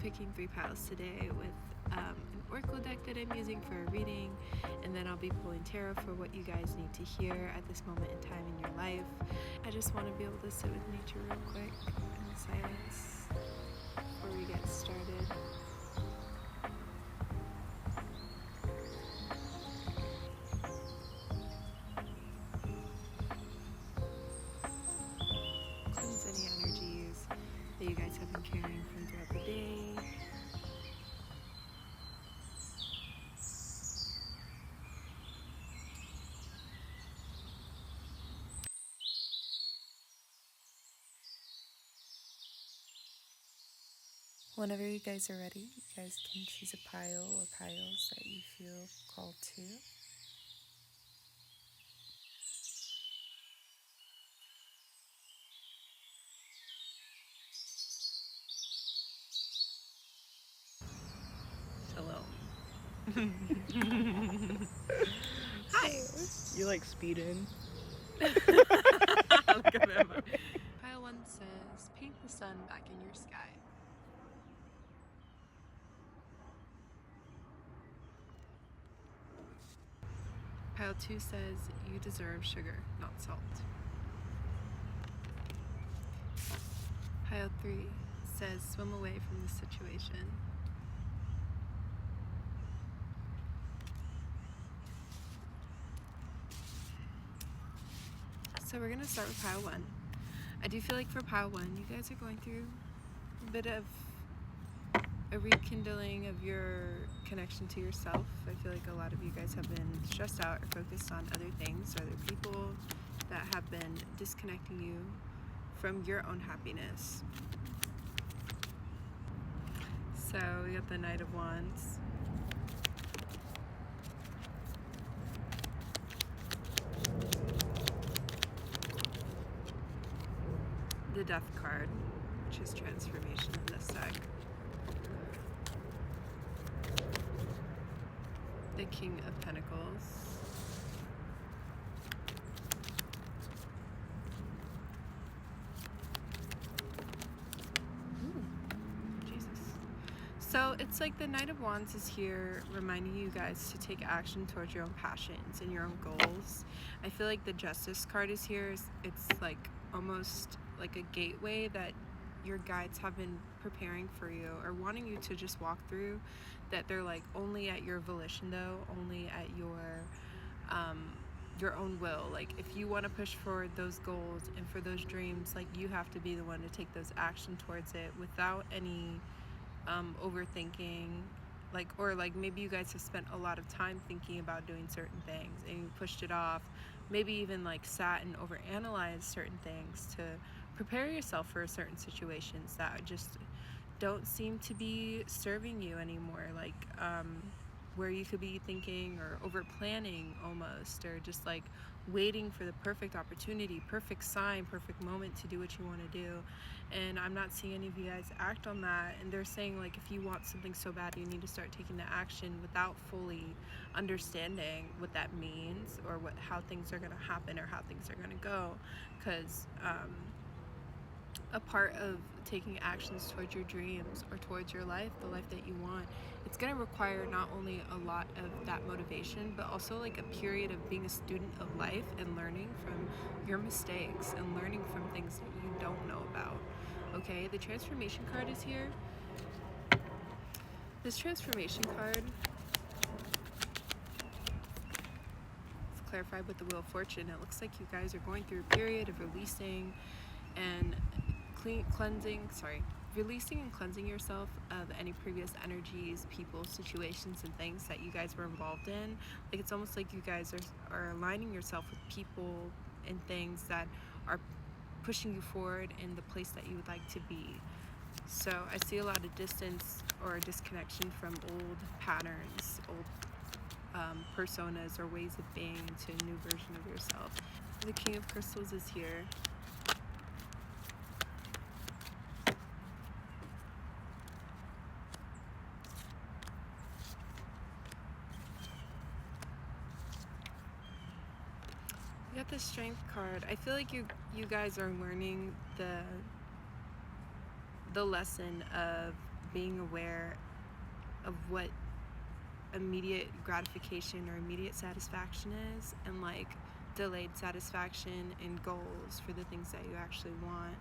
picking 3 piles today with an oracle deck that I'm using for a reading, and then I'll be pulling tarot for what you guys need to hear at this moment in time in your life. I just want to be able to sit with nature real quick in silence before we get started. Cleanse any energies that you guys have been carrying from throughout the day. Whenever you guys are ready, you guys can choose a pile or piles that you feel called to. Shalom. Hi. You like speeding? Pile 1 says, paint the sun back in your sky. Pile 2 says, you deserve sugar, not salt. Pile 3 says, swim away from the situation. So we're going to start with pile 1. I do feel like for pile 1, you guys are going through a bit of a rekindling of your connection to yourself. I feel like a lot of you guys have been stressed out or focused on other things or other people that have been disconnecting you from your own happiness. So we got the Knight of Wands. The Death card, which is transformation in this deck. The King of Pentacles. Ooh, Jesus. So it's like the Knight of Wands is here reminding you guys to take action towards your own passions and your own goals. I feel like the Justice card is here. It's like almost like a gateway that your guides have been preparing for you or wanting you to just walk through, that they're like only at your volition though, only at your own will. Like if you want to push forward those goals and for those dreams, like you have to be the one to take those action towards it without any overthinking. Or maybe you guys have spent a lot of time thinking about doing certain things and you pushed it off, maybe even like sat and overanalyzed certain things to prepare yourself for certain situations that just don't seem to be serving you anymore, where you could be thinking or over planning almost, or just like waiting for the perfect opportunity, perfect sign, perfect moment to do what you want to do. And I'm not seeing any of you guys act on that. And they're saying like if you want something so bad, you need to start taking the action without fully understanding what that means or how things are going to happen or how things are going to go. Because a part of taking actions towards your dreams or towards your life, the life that you want, it's going to require not only a lot of that motivation, but also like a period of being a student of life and learning from your mistakes and learning from things that you don't know about. Okay, the transformation card is here. This transformation card is clarified with the Wheel of Fortune. It looks like you guys are going through a period of releasing and releasing and cleansing yourself of any previous energies, people, situations, and things that you guys were involved in. Like it's almost like you guys are aligning yourself with people and things that are pushing you forward in the place that you would like to be. So I see a lot of distance or disconnection from old patterns, old personas or ways of being into a new version of yourself. The King of Crystals is here. You got the Strength card. I feel like you guys are learning the lesson of being aware of what immediate gratification or immediate satisfaction is, and like delayed satisfaction and goals for the things that you actually want.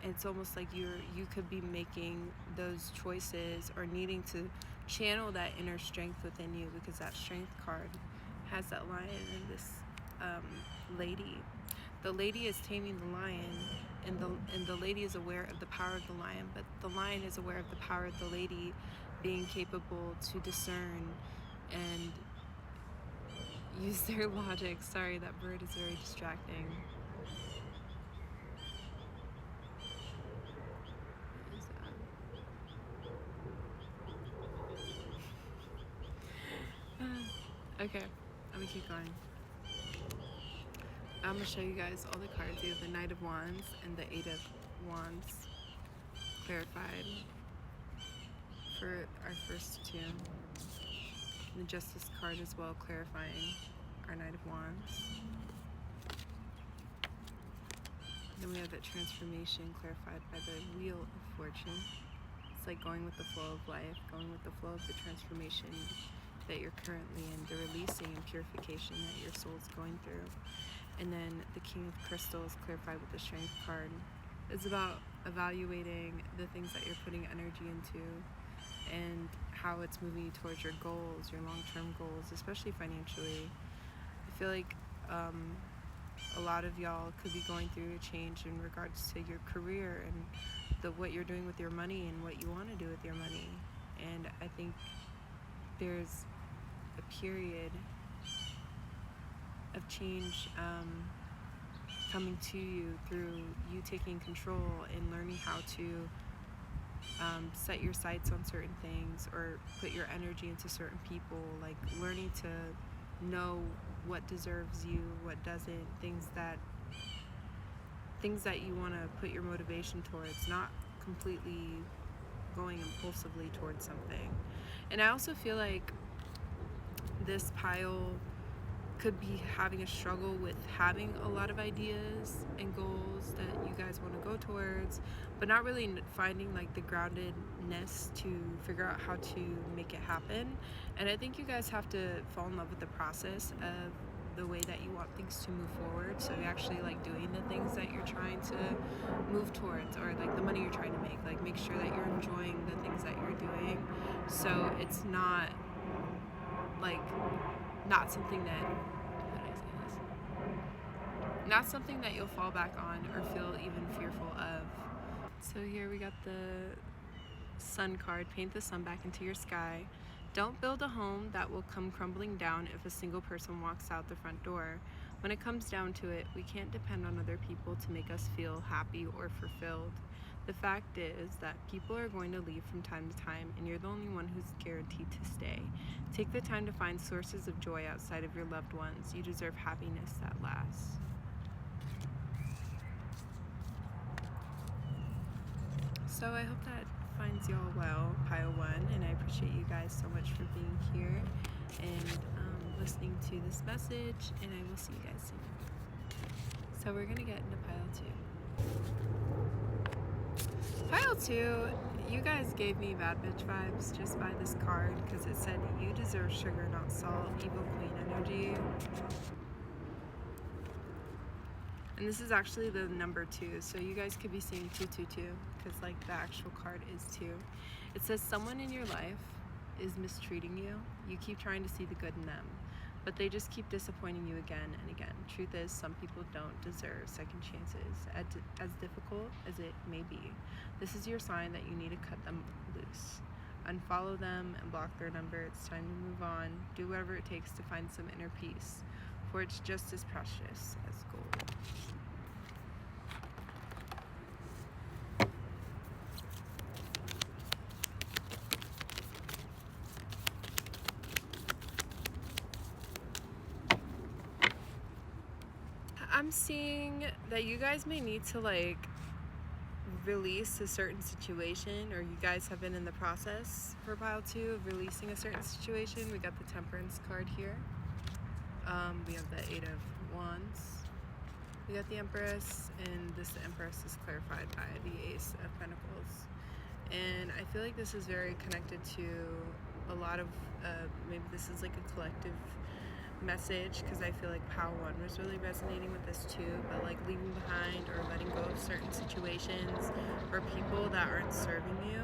It's almost like you could be making those choices or needing to channel that inner strength within you, because that strength card has that lion and this lady. The lady is taming the lion, and the lady is aware of the power of the lion, but the lion is aware of the power of the lady being capable to discern and use their logic. Sorry, that bird is very distracting. What is that? Okay, I'm gonna keep going. I'm gonna show you guys all the cards. We have the Knight of Wands and the Eight of Wands clarified for our first two. And the Justice card as well, clarifying our Knight of Wands. Then we have that transformation clarified by the Wheel of Fortune. It's like going with the flow of life, going with the flow of the transformation that you're currently in, the releasing and purification that your soul's going through. And then the King of Crystals clarified with the Strength card. It's about evaluating the things that you're putting energy into and how it's moving you towards your goals, your long-term goals, especially financially. I feel like a lot of y'all could be going through a change in regards to your career and what you're doing with your money and what you want to do with your money. And I think there's a period of change coming to you through you taking control and learning how to set your sights on certain things or put your energy into certain people, like learning to know what deserves you, what doesn't, things that you want to put your motivation towards, not completely going impulsively towards something. And I also feel like this pile could be having a struggle with having a lot of ideas and goals that you guys want to go towards, but not really finding like the groundedness to figure out how to make it happen. And I think you guys have to fall in love with the process of the way that you want things to move forward, so you're actually like doing the things that you're trying to move towards, or like the money you're trying to make, like make sure that you're enjoying the things that you're doing, so it's not like not something that, how do I say this? Not something that you'll fall back on or feel even fearful of. So here we got the Sun card. Paint the sun back into your sky. Don't build a home that will come crumbling down if a single person walks out the front door. When it comes down to it, we can't depend on other people to make us feel happy or fulfilled. The fact is that people are going to leave from time to time, and you're the only one who's guaranteed to stay. Take the time to find sources of joy outside of your loved ones. You deserve happiness that lasts. So I hope that finds y'all well, pile one, and I appreciate you guys so much for being here and listening to this message, and I will see you guys soon. So we're gonna get into pile two. Pile two, you guys gave me bad bitch vibes just by this card, because it said you deserve sugar, not salt, evil queen energy. And this is actually the number 2, so you guys could be seeing 222, because like the actual card is 2. It says someone in your life is mistreating you. You keep trying to see the good in them, but they just keep disappointing you again and again. Truth is, some people don't deserve second chances, as difficult as it may be. This is your sign that you need to cut them loose. Unfollow them and block their number. It's time to move on. Do whatever it takes to find some inner peace, for it's just as precious as gold. I'm seeing that you guys may need to like release a certain situation, or you guys have been in the process for pile 2 of releasing a certain situation. We got the Temperance card here. We have the 8 of Wands. We got the Empress, and this Empress is clarified by the Ace of Pentacles. And I feel like this is very connected to a lot of, maybe this is like a collective message, because I feel like Power 1 was really resonating with this too, but like leaving behind or letting go of certain situations or people that aren't serving you.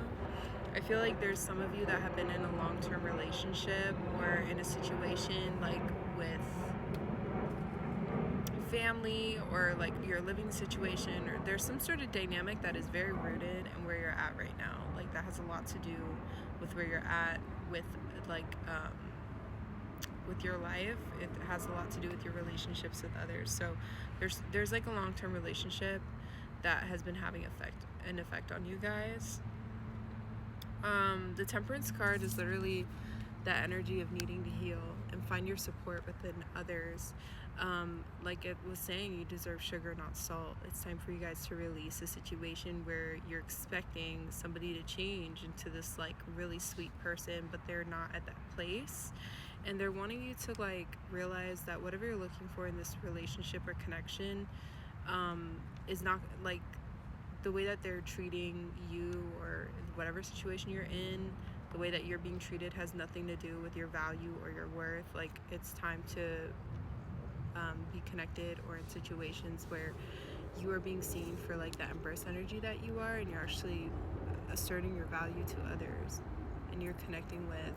I feel like there's some of you that have been in a long-term relationship or in a situation like with family or like your living situation, or there's some sort of dynamic that is very rooted in where you're at right now. Like that has a lot to do with where you're at with like with your life. It has a lot to do with your relationships with others. So there's like a long-term relationship that has been having an effect on you guys. The Temperance card is literally that energy of needing to heal and find your support within others. Like it was saying, you deserve sugar, not salt. It's time for you guys to release a situation where you're expecting somebody to change into this like really sweet person, but they're not at that place. And they're wanting you to like realize that whatever you're looking for in this relationship or connection is not like the way that they're treating you or whatever situation you're in. The way that you're being treated has nothing to do with your value or your worth. Like it's time to be connected or in situations where you are being seen for like the Empress energy that you are, and you're actually asserting your value to others, and you're connecting with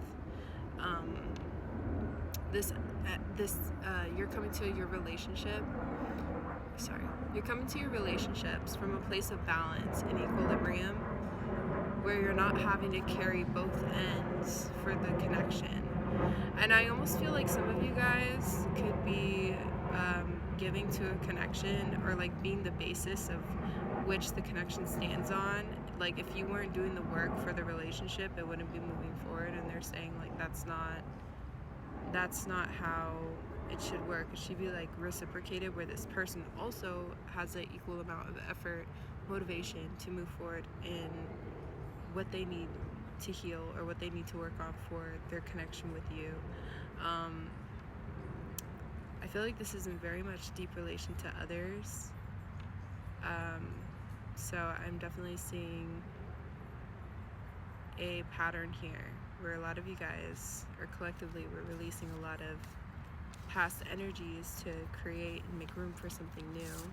you're coming to your relationship. You're coming to your relationships from a place of balance and equilibrium, where you're not having to carry both ends for the connection. And I almost feel like some of you guys could be giving to a connection or like being the basis of which the connection stands on. Like if you weren't doing the work for the relationship, it wouldn't be moving forward. And they're saying like that's not how it should work. It should be like reciprocated, where this person also has an equal amount of effort, motivation to move forward in what they need to heal or what they need to work on for their connection with you. I feel like this is in very much deep relation to others. So I'm definitely seeing a pattern here where a lot of you guys, or collectively, we're releasing a lot of past energies to create and make room for something new.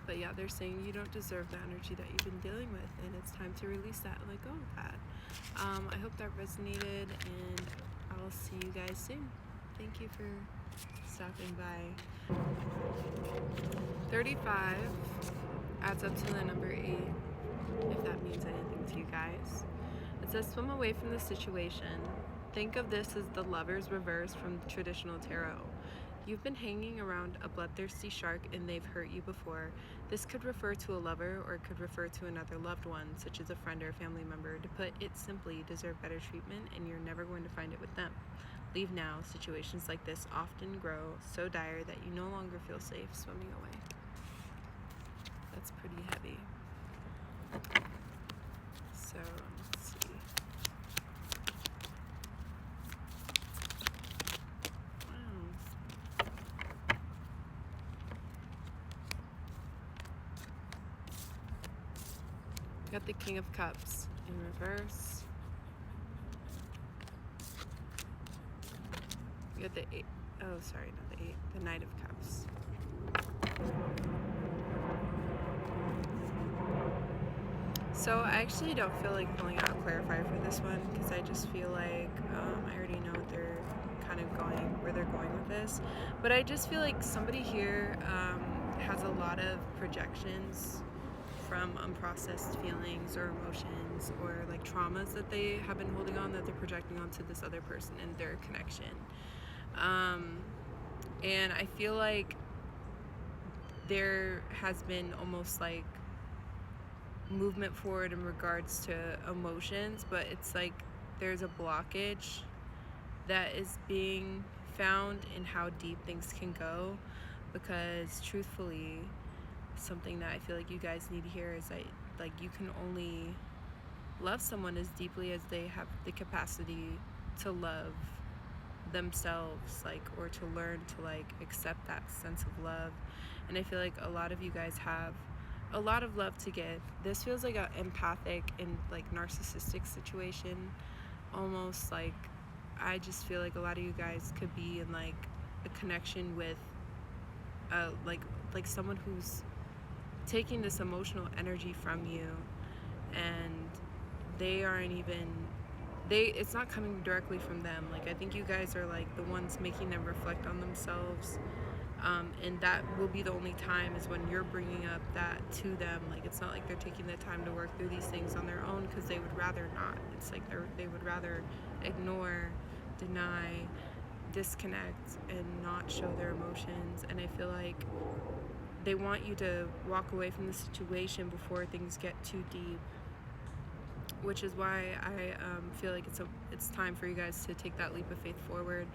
But yeah, they're saying you don't deserve the energy that you've been dealing with, and it's time to release that and let go of that. I hope that resonated, and I'll see you guys soon. Thank you for stopping by. 35 adds up to the number 8, if that means anything to you guys. It says swim away from the situation. Think of this as the Lover's reverse from the traditional tarot. You've been hanging around a bloodthirsty shark and they've hurt you before. This could refer to a lover, or it could refer to another loved one, such as a friend or a family member. To put it simply, you deserve better treatment and you're never going to find it with them. Leave now. Situations like this often grow so dire that you no longer feel safe swimming away. That's pretty heavy. So, let's see. Got the King of Cups in reverse. You got the 8. Oh, sorry, not the 8. The Knight of Cups. So I actually don't feel like pulling out a clarifier for this one, because I just feel like I already know what they're kind of where they're going with this. But I just feel like somebody here has a lot of projections from unprocessed feelings or emotions or like traumas that they have been holding on, that they're projecting onto this other person and their connection. And I feel like there has been almost like movement forward in regards to emotions, but it's like there's a blockage that is being found in how deep things can go, because truthfully, something that I feel like you guys need to hear is that like you can only love someone as deeply as they have the capacity to love themselves, like, or to learn to like accept that sense of love. And I feel like a lot of you guys have a lot of love to give. This feels like an empathic and like narcissistic situation, almost. Like, I just feel like a lot of you guys could be in like a connection with like someone who's taking this emotional energy from you, and they aren't even it's not coming directly from them. Like, I think you guys are like the ones making them reflect on themselves, and that will be the only time is when you're bringing up that to them. Like, it's not like they're taking the time to work through these things on their own, because they would rather not. It's like they would rather ignore, deny, disconnect, and not show their emotions. And I feel like they want you to walk away from the situation before things get too deep, which is why I feel like it's time for you guys to take that leap of faith forward.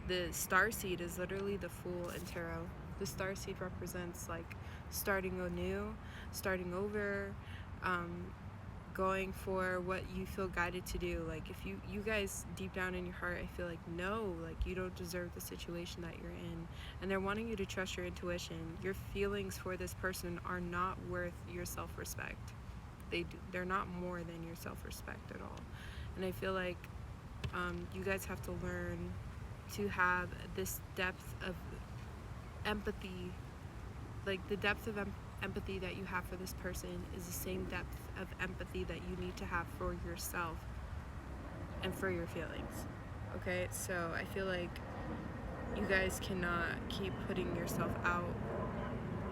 The star seed is literally the Fool in tarot. The star seed represents like starting anew, starting over, going for what you feel guided to do. Like, if you guys deep down in your heart, I feel like no, like you don't deserve the situation that you're in, and they're wanting you to trust your intuition. Your feelings for this person are not worth your self-respect. They're not more than your self-respect at all. And I feel like you guys have to learn to have this depth of empathy. Like, the depth of empathy that you have for this person is the same depth of empathy that you need to have for yourself and for your feelings. Okay, so I feel like you guys cannot keep putting yourself out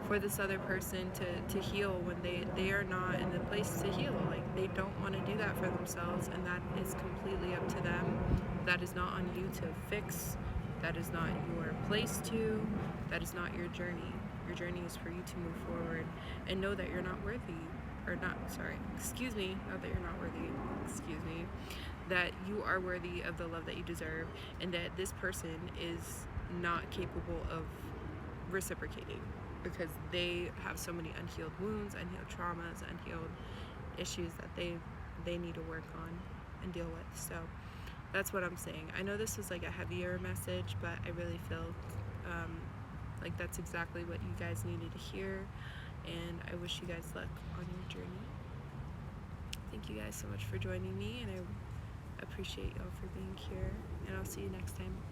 for this other person to heal when they are not in the place to heal. Like, they don't want to do that for themselves, and that is completely up to them. That is not on you to fix. That is not your place to. That is not your journey. Your journey is for you to move forward and know that you're not worthy, or not, sorry, excuse me, not that you're not worthy, excuse me, that you are worthy of the love that you deserve, and that this person is not capable of reciprocating, because they have so many unhealed wounds, unhealed traumas, unhealed issues that they need to work on and deal with. So that's what I'm saying. I know this is like a heavier message, but I really feel like that's exactly what you guys needed to hear, and I wish you guys luck on your journey. Thank you guys so much for joining me, and I appreciate y'all for being here, and I'll see you next time.